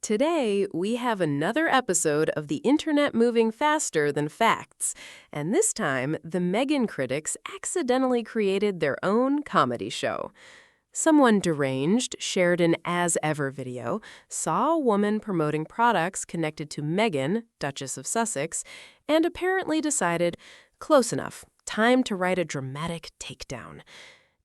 Today, we have another episode of the internet moving faster than facts. And this time, the Meghan critics accidentally created their own comedy show. Someone deranged shared an as-ever video, saw a woman promoting products connected to Meghan, Duchess of Sussex, and apparently decided, close enough, time to write a dramatic takedown.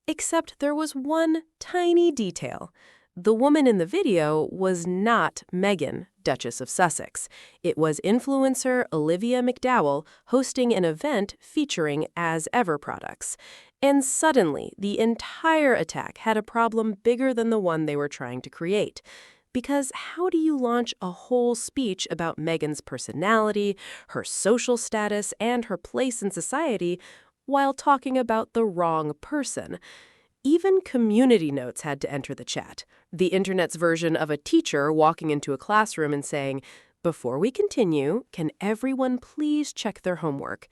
Except there was one tiny detail. The woman in the video was not Meghan, Duchess of Sussex. It was influencer Olivia McDowell hosting an event featuring as-ever products. And suddenly, the entire attack had a problem bigger than the one they were trying to create. Because how do you launch a whole speech about Meghan's personality, her social status, and her place in society while talking about the wrong person? Even community notes had to enter the chat. The internet's version of a teacher walking into a classroom and saying, "Before we continue, can everyone please check their homework?"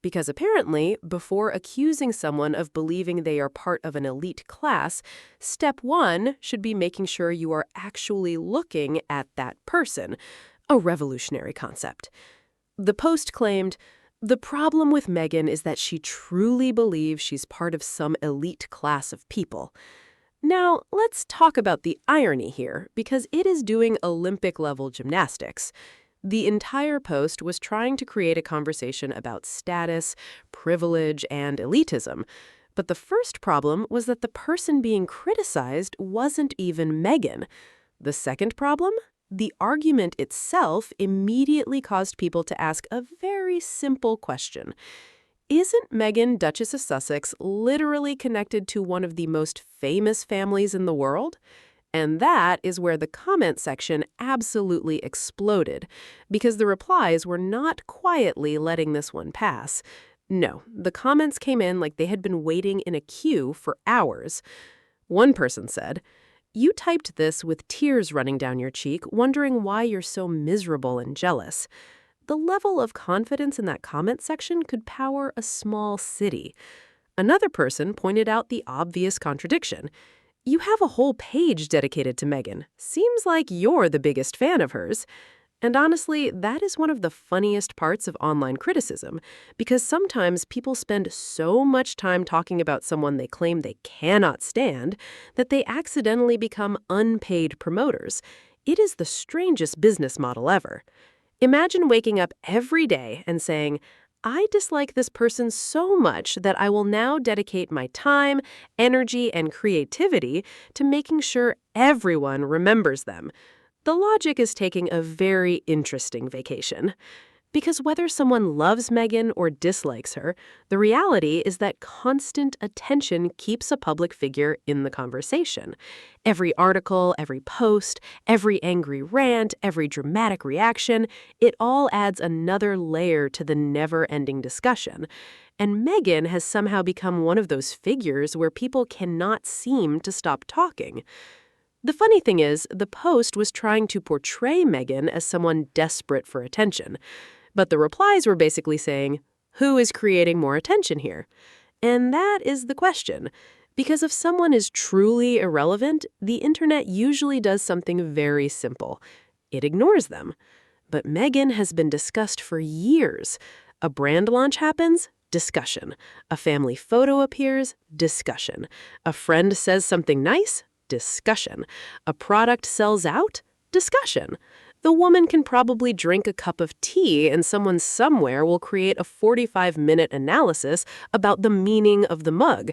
Because apparently, before accusing someone of believing they are part of an elite class, step one should be making sure you are actually looking at that person, a revolutionary concept. The post claimed, "The problem with Meghan is that she truly believes she's part of some elite class of people." Now, let's talk about the irony here, because it is doing Olympic-level gymnastics. The entire post was trying to create a conversation about status, privilege, and elitism. But the first problem was that the person being criticized wasn't even Meghan. The second problem? The argument itself immediately caused people to ask a very simple question. Isn't Meghan, Duchess of Sussex, literally connected to one of the most famous families in the world? And that is where the comment section absolutely exploded, because the replies were not quietly letting this one pass. No, the comments came in like they had been waiting in a queue for hours. One person said, "You typed this with tears running down your cheek, wondering why you're so miserable and jealous." The level of confidence in that comment section could power a small city. Another person pointed out the obvious contradiction. "You have a whole page dedicated to Meghan. Seems like you're the biggest fan of hers." And honestly, that is one of the funniest parts of online criticism, because sometimes people spend so much time talking about someone they claim they cannot stand that they accidentally become unpaid promoters. It is the strangest business model ever. Imagine waking up every day and saying, "I dislike this person so much that I will now dedicate my time, energy, and creativity to making sure everyone remembers them." The logic is taking a very interesting vacation. Because whether someone loves Meghan or dislikes her, the reality is that constant attention keeps a public figure in the conversation. Every article, every post, every angry rant, every dramatic reaction, it all adds another layer to the never-ending discussion. And Meghan has somehow become one of those figures where people cannot seem to stop talking. The funny thing is, the post was trying to portray Meghan as someone desperate for attention. But the replies were basically saying, who is creating more attention here? And that is the question. Because if someone is truly irrelevant, the internet usually does something very simple. It ignores them. But Meghan has been discussed for years. A brand launch happens? Discussion. A family photo appears? Discussion. A friend says something nice? Discussion. A product sells out? Discussion. The woman can probably drink a cup of tea and someone somewhere will create a 45-minute analysis about the meaning of the mug.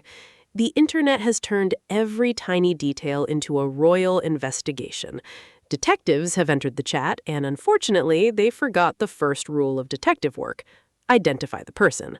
The internet has turned every tiny detail into a royal investigation. Detectives have entered the chat, and unfortunately, they forgot the first rule of detective work: identify the person.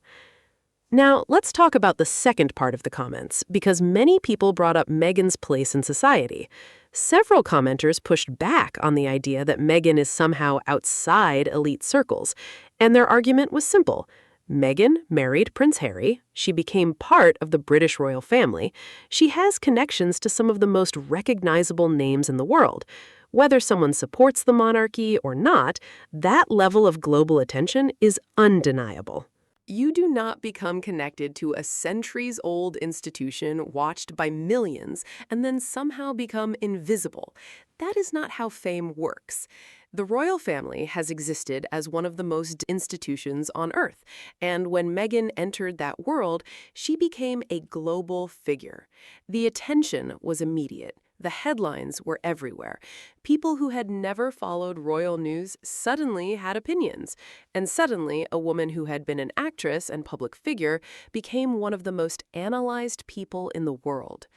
Now, let's talk about the second part of the comments, because many people brought up Meghan's place in society. Several commenters pushed back on the idea that Meghan is somehow outside elite circles, and their argument was simple. Meghan married Prince Harry. She became part of the British royal family. She has connections to some of the most recognizable names in the world. Whether someone supports the monarchy or not, that level of global attention is undeniable. You do not become connected to a centuries-old institution watched by millions and then somehow become invisible. That is not how fame works. The royal family has existed as one of the most institutions on Earth, and when Meghan entered that world, she became a global figure. The attention was immediate. The headlines were everywhere. People who had never followed royal news suddenly had opinions. And suddenly, a woman who had been an actress and public figure became one of the most analyzed people in the world.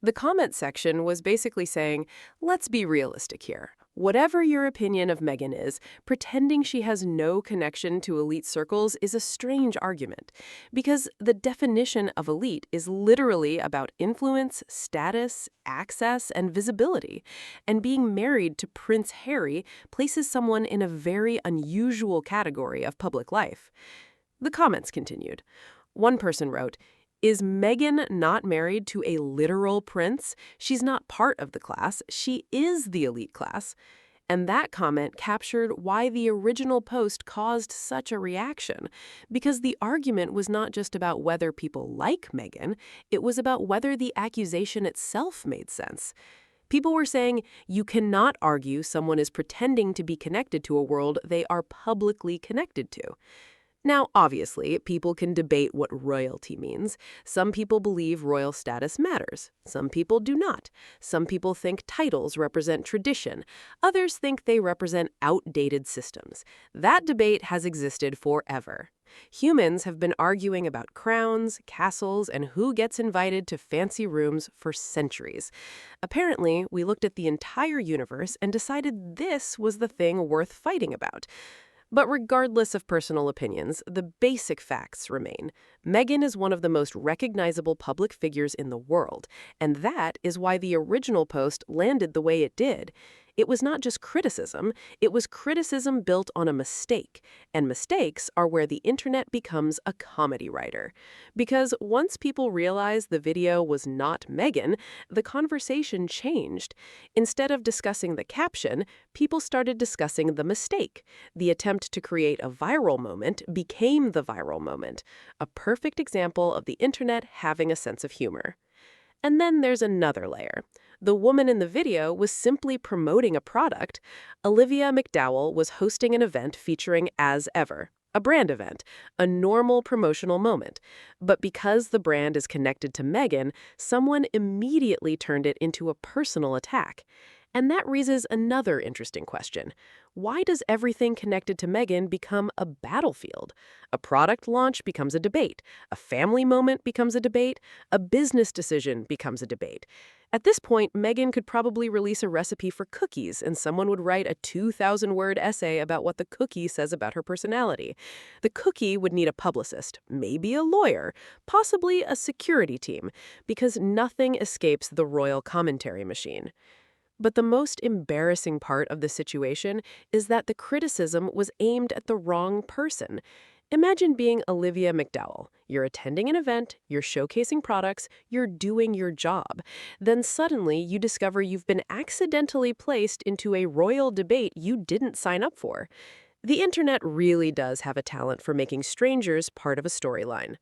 The comment section was basically saying, let's be realistic here. Whatever your opinion of Meghan is, pretending she has no connection to elite circles is a strange argument, because the definition of elite is literally about influence, status, access, and visibility. And being married to Prince Harry places someone in a very unusual category of public life. The comments continued. One person wrote, is Meghan not married to a literal prince? She's not part of the class. She is the elite class. And that comment captured why the original post caused such a reaction. Because the argument was not just about whether people like Meghan, it was about whether the accusation itself made sense. People were saying, you cannot argue someone is pretending to be connected to a world they are publicly connected to. Now, obviously, people can debate what royalty means. Some people believe royal status matters. Some people do not. Some people think titles represent tradition. Others think they represent outdated systems. That debate has existed forever. Humans have been arguing about crowns, castles, and who gets invited to fancy rooms for centuries. Apparently, we looked at the entire universe and decided this was the thing worth fighting about. But regardless of personal opinions, the basic facts remain. Meghan is one of the most recognizable public figures in the world, and that is why the original post landed the way it did. It was not just criticism, it was criticism built on a mistake, and mistakes are where the internet becomes a comedy writer. Because once people realized the video was not Meghan, the conversation changed. Instead of discussing the caption, people started discussing the mistake. The attempt to create a viral moment became the viral moment, a perfect example of the internet having a sense of humor. And then there's another layer. The woman in the video was simply promoting a product. Olivia McDowell was hosting an event featuring As Ever, a brand event, a normal promotional moment. But because the brand is connected to Meghan, someone immediately turned it into a personal attack. And that raises another interesting question. Why does everything connected to Meghan become a battlefield? A product launch becomes a debate. A family moment becomes a debate. A business decision becomes a debate. At this point, Meghan could probably release a recipe for cookies, and someone would write a 2,000-word essay about what the cookie says about her personality. The cookie would need a publicist, maybe a lawyer, possibly a security team, because nothing escapes the royal commentary machine. But the most embarrassing part of the situation is that the criticism was aimed at the wrong person. Imagine being Olivia McDowell. You're attending an event, you're showcasing products, you're doing your job. Then suddenly you discover you've been accidentally placed into a royal debate you didn't sign up for. The internet really does have a talent for making strangers part of a storyline.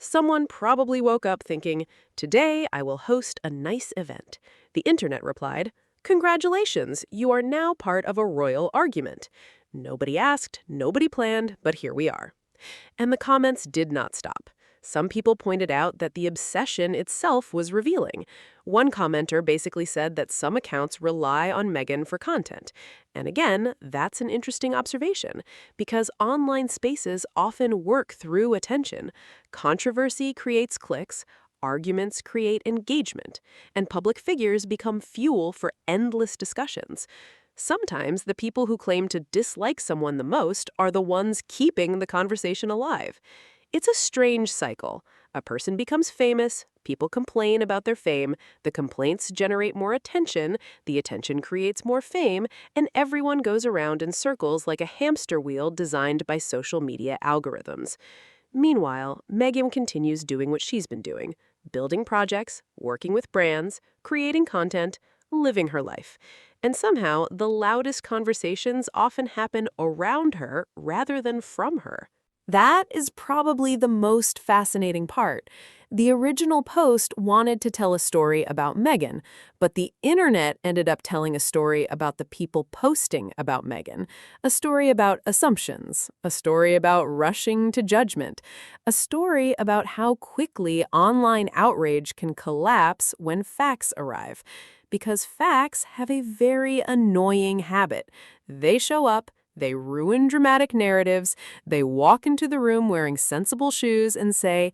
Someone probably woke up thinking, today I will host a nice event. The internet replied, congratulations, you are now part of a royal argument. Nobody asked, nobody planned, but here we are. And the comments did not stop. Some people pointed out that the obsession itself was revealing. One commenter basically said that some accounts rely on Meghan for content. And again, that's an interesting observation, because online spaces often work through attention. Controversy creates clicks, arguments create engagement, and public figures become fuel for endless discussions. Sometimes the people who claim to dislike someone the most are the ones keeping the conversation alive. It's a strange cycle. A person becomes famous, people complain about their fame, the complaints generate more attention, the attention creates more fame, and everyone goes around in circles like a hamster wheel designed by social media algorithms. Meanwhile, Meghan continues doing what she's been doing, building projects, working with brands, creating content, living her life. And somehow, the loudest conversations often happen around her rather than from her. That is probably the most fascinating part. The original post wanted to tell a story about Meghan, but the internet ended up telling a story about the people posting about Meghan, a story about assumptions, a story about rushing to judgment, a story about how quickly online outrage can collapse when facts arrive. Because facts have a very annoying habit. They show up, they ruin dramatic narratives, they walk into the room wearing sensible shoes and say,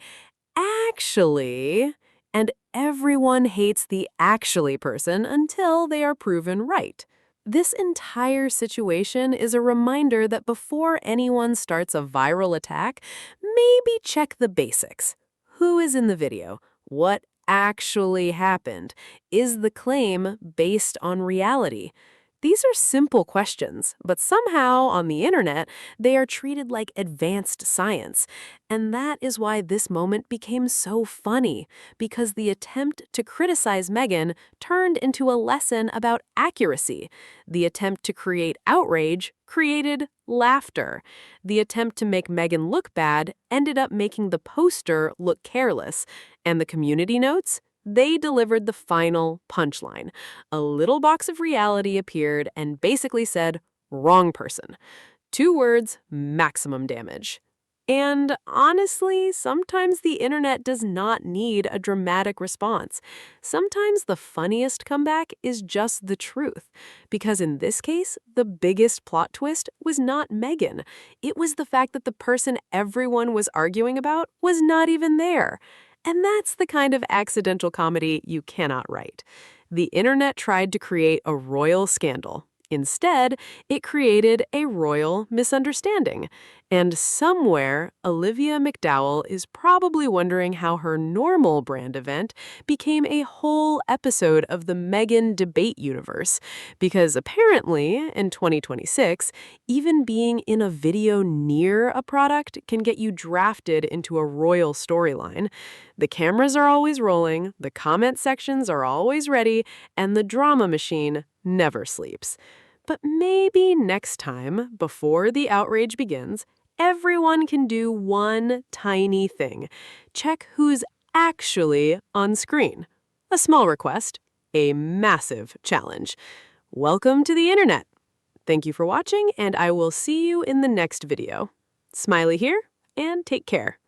actually, and everyone hates the actually person until they are proven right. This entire situation is a reminder that before anyone starts a viral attack, maybe check the basics. Who is in the video? What actually happened? Is the claim based on reality? These are simple questions, but somehow on the internet, they are treated like advanced science. And that is why this moment became so funny, because the attempt to criticize Meghan turned into a lesson about accuracy. The attempt to create outrage created laughter. The attempt to make Meghan look bad ended up making the poster look careless. And the community notes? They delivered the final punchline. A little box of reality appeared and basically said, wrong person. 2 words, maximum damage. And honestly, sometimes the internet does not need a dramatic response. Sometimes the funniest comeback is just the truth. Because in this case, the biggest plot twist was not Meghan. It was the fact that the person everyone was arguing about was not even there. And that's the kind of accidental comedy you cannot write. The internet tried to create a royal scandal. Instead, it created a royal misunderstanding. And somewhere, Olivia McDowell is probably wondering how her normal brand event became a whole episode of the Meghan debate universe. Because apparently, in 2026, even being in a video near a product can get you drafted into a royal storyline. The cameras are always rolling, the comment sections are always ready, and the drama machine never sleeps. But maybe next time, before the outrage begins, everyone can do one tiny thing. Check who's actually on screen. A small request, a massive challenge. Welcome to the internet. Thank you for watching, and I will see you in the next video. Smiley here, and take care.